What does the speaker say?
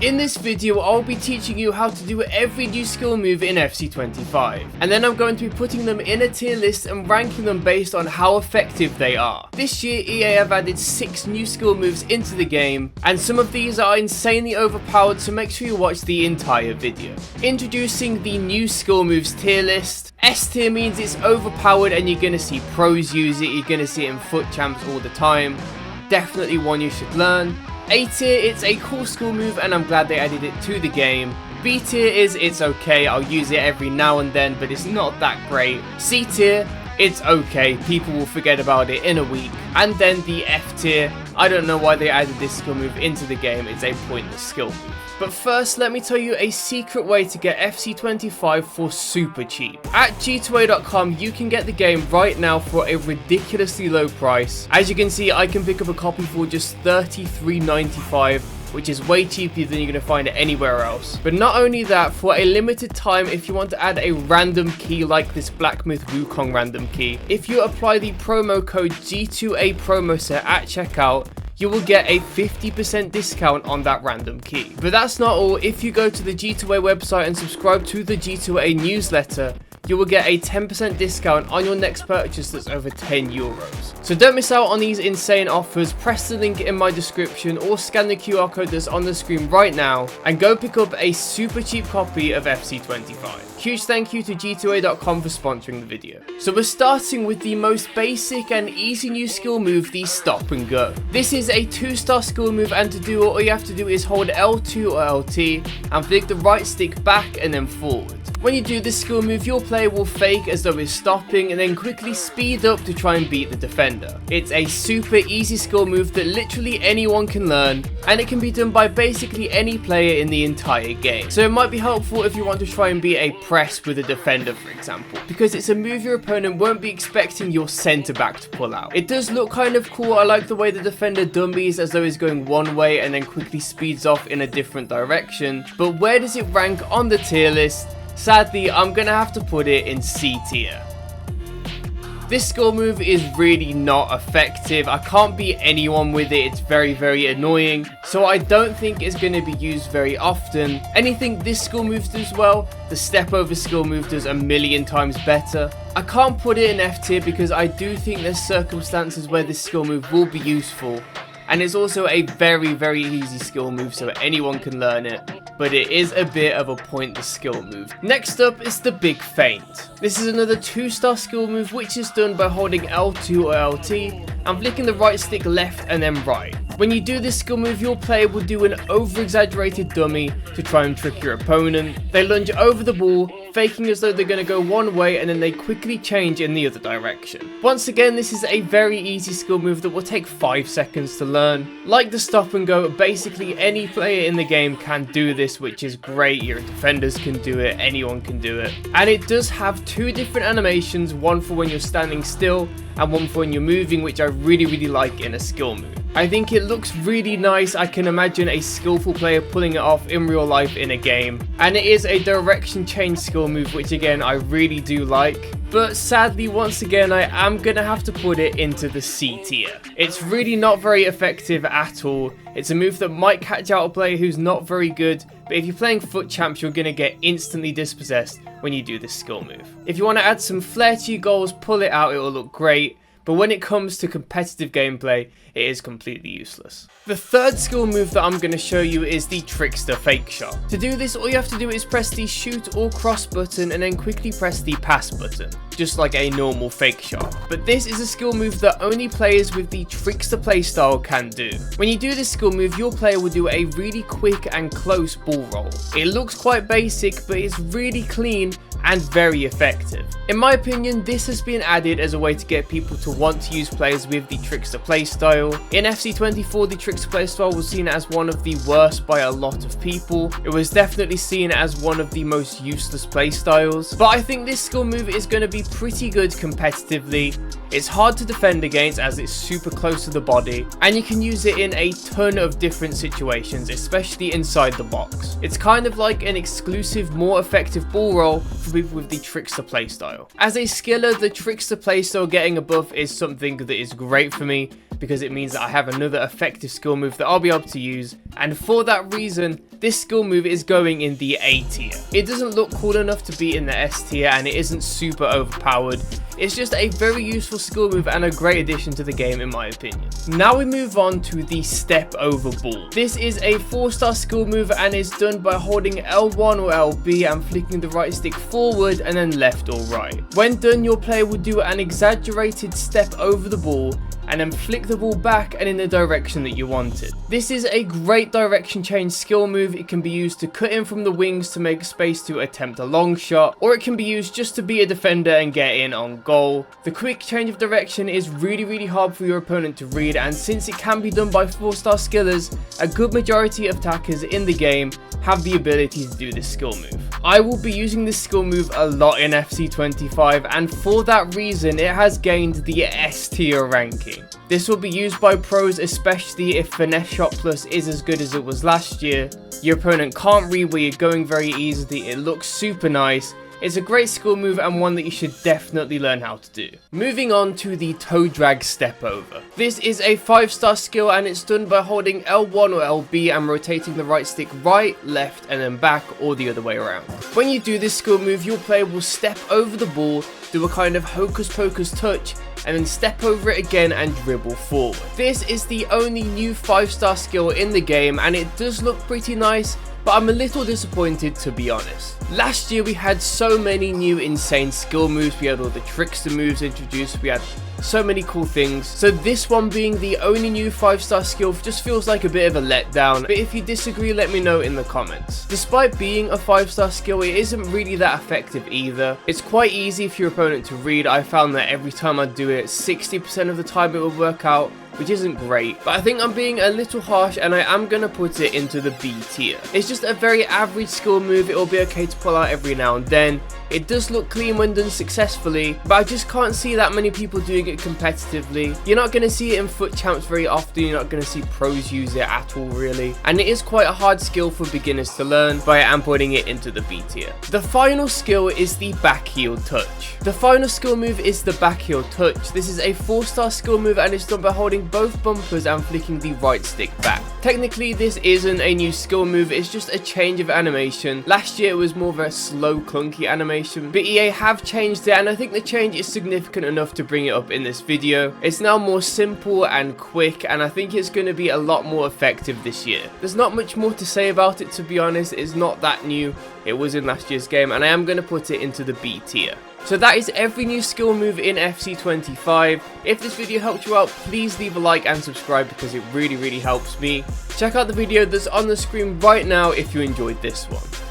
In this video, I'll be teaching you how to do every new skill move in FC25, and then I'm going to be putting them in a tier list and ranking them based on how effective they are. This year, EA have added 6 new skill moves into the game, and some of these are insanely overpowered, so make sure you watch the entire video. Introducing the new skill moves tier list. S tier means it's overpowered and you're going to see pros use it, you're going to see it in foot champs all the time. Definitely one you should learn. A tier, it's a cool skill move and I'm glad they added it to the game. B tier is it's okay, I'll use it every now and then, but it's not that great. C tier, it's okay, people will forget about it in a week. And then the F tier, I don't know why they added this skill move into the game, it's a pointless skill move. But first, let me tell you a secret way to get FC25 for super cheap. At G2A.com, you can get the game right now for a ridiculously low price. As you can see, I can pick up a copy for just $33.95, which is way cheaper than you're going to find it anywhere else. But not only that, for a limited time, if you want to add a random key like this Black Myth Wukong random key, if you apply the promo code G2A promo set at checkout, you will get a 50% discount on that random key. But that's not all. If you go to the G2A website and subscribe to the G2A newsletter, you will get a 10% discount on your next purchase that's over €10. So don't miss out on these insane offers. Press the link in my description or scan the QR code that's on the screen right now and go pick up a super cheap copy of FC25. Huge thank you to G2A.com for sponsoring the video. So we're starting with the most basic and easy new skill move, the stop and go. This is a 2-star skill move, and to do it, all you have to do is hold L2 or LT and flick the right stick back and then forward. When you do this skill move, your player will fake as though it's stopping and then quickly speed up to try and beat the defender. It's a super easy skill move that literally anyone can learn, and it can be done by basically any player in the entire game. So it might be helpful if you want to try and beat a press with a defender, for example, because it's a move your opponent won't be expecting your centre back to pull out. It does look kind of cool. I like the way the defender dummies as though he's going one way and then quickly speeds off in a different direction. But where does it rank on the tier list? Sadly, I'm gonna have to put it in C tier. This skill move is really not effective. I can't beat anyone with it. It's very annoying. So I don't think it's going to be used very often. Anything this skill move does well, the Stepover skill move does a million times better. I can't put it in F tier because I do think there's circumstances where this skill move will be useful. And it's also a very easy skill move, so anyone can learn it. But it is a bit of a pointless skill move. Next up is the Big Feint. This is another 2-star skill move which is done by holding L2 or LT and flicking the right stick left and then right. When you do this skill move, your player will do an over-exaggerated dummy to try and trick your opponent. They lunge over the ball, faking as though they're going to go one way and then they quickly change in the other direction. Once again, this is a very easy skill move that will take 5 seconds to learn. Like the stop and go, basically any player in the game can do this, which is great. Your defenders can do it, anyone can do it. And it does have 2 different animations, one for when you're standing still and one for when you're moving, which I really like in a skill move. I think it looks really nice. I can imagine a skillful player pulling it off in real life in a game. And it is a direction change skill move, which again, I really do like. But sadly, once again, I am going to have to put it into the C tier. It's really not very effective at all. It's a move that might catch out a player who's not very good, but if you're playing foot champs, you're going to get instantly dispossessed when you do this skill move. If you want to add some flair to your goals, pull it out, it will look great. But when it comes to competitive gameplay, it is completely useless. The third skill move that I'm going to show you is the Trickster fake shot. To do this, all you have to do is press the shoot or cross button and then quickly press the pass button, just like a normal fake shot. But this is a skill move that only players with the Trickster playstyle can do. When you do this skill move, your player will do a really quick and close ball roll. It looks quite basic, but it's really clean and very effective. In my opinion, this has been added as a way to get people to want to use players with the Trickster playstyle. In FC24, the Trickster playstyle was seen as one of the worst by a lot of people. It was definitely seen as one of the most useless playstyles. But I think this skill move is going to be pretty good competitively. It's hard to defend against as it's super close to the body, and you can use it in a ton of different situations, especially inside the box. It's kind of like an exclusive, more effective ball roll for people with the Trickster playstyle. As a skiller, the Trickster playstyle getting a buff is something that is great for me, because it means that I have another effective skill move that I'll be able to use, and for that reason, this skill move is going in the A tier. It doesn't look cool enough to be in the S tier, and it isn't super overpowered. It's just a very useful skill move and a great addition to the game in my opinion. Now we move on to the Stepover ball. This is a 4-star skill move and is done by holding L1 or LB and flicking the right stick forward and then left or right. When done, your player will do an exaggerated step over the ball and then flick the ball back and in the direction that you wanted. This is a great direction change skill move. It can be used to cut in from the wings to make space to attempt a long shot, or it can be used just to be a defender and get in on goal. The quick change of direction is really hard for your opponent to read, and since it can be done by 4-star skillers, a good majority of attackers in the game have the ability to do this skill move. I will be using this skill move a lot in FC25, and for that reason it has gained the S tier ranking. This will be used by pros, especially if Finesse Shot Plus is as good as it was last year. Your opponent can't read where you're going very easily, it looks super nice. It's a great skill move and one that you should definitely learn how to do. Moving on to the Toe Drag Stepover. This is a 5-star skill and it's done by holding L1 or LB and rotating the right stick right, left and then back, or the other way around. When you do this skill move, your player will step over the ball, do a kind of hocus pocus touch, and then step over it again and dribble forward. This is the only new 5-star skill in the game and it does look pretty nice, but I'm a little disappointed to be honest. Last year we had so many new insane skill moves, we had all the Trickster moves introduced, we had so many cool things. So this one being the only new 5-star skill just feels like a bit of a letdown, but if you disagree let me know in the comments. Despite being a 5-star skill, it isn't really that effective either. It's quite easy for your opponent to read. I found that every time I do it, 60% of the time it will work out, which isn't great, but I think I'm being a little harsh and I am going to put it into the B tier. It's just a very average skill move. It will be okay to pull out every now and then. It does look clean when done successfully, but I just can't see that many people doing it competitively. You're not going to see it in FUT champs very often, you're not going to see pros use it at all really, and it is quite a hard skill for beginners to learn, but I am putting it into the B tier. The final skill is the Backheel touch. The final skill move is the Backheel touch. This is a 4-star skill move and it's done by holding both bumpers and flicking the right stick back. Technically this isn't a new skill move, it's just a change of animation. Last year it was more of a slow clunky animation, but EA have changed it and I think the change is significant enough to bring it up in this video. It's now more simple and quick and I think it's going to be a lot more effective this year. There's not much more to say about it to be honest, it's not that new. It was in last year's game and I am going to put it into the B tier. So that is every new skill move in FC25. If this video helped you out, please leave a like and subscribe because it really helps me. Check out the video that's on the screen right now if you enjoyed this one.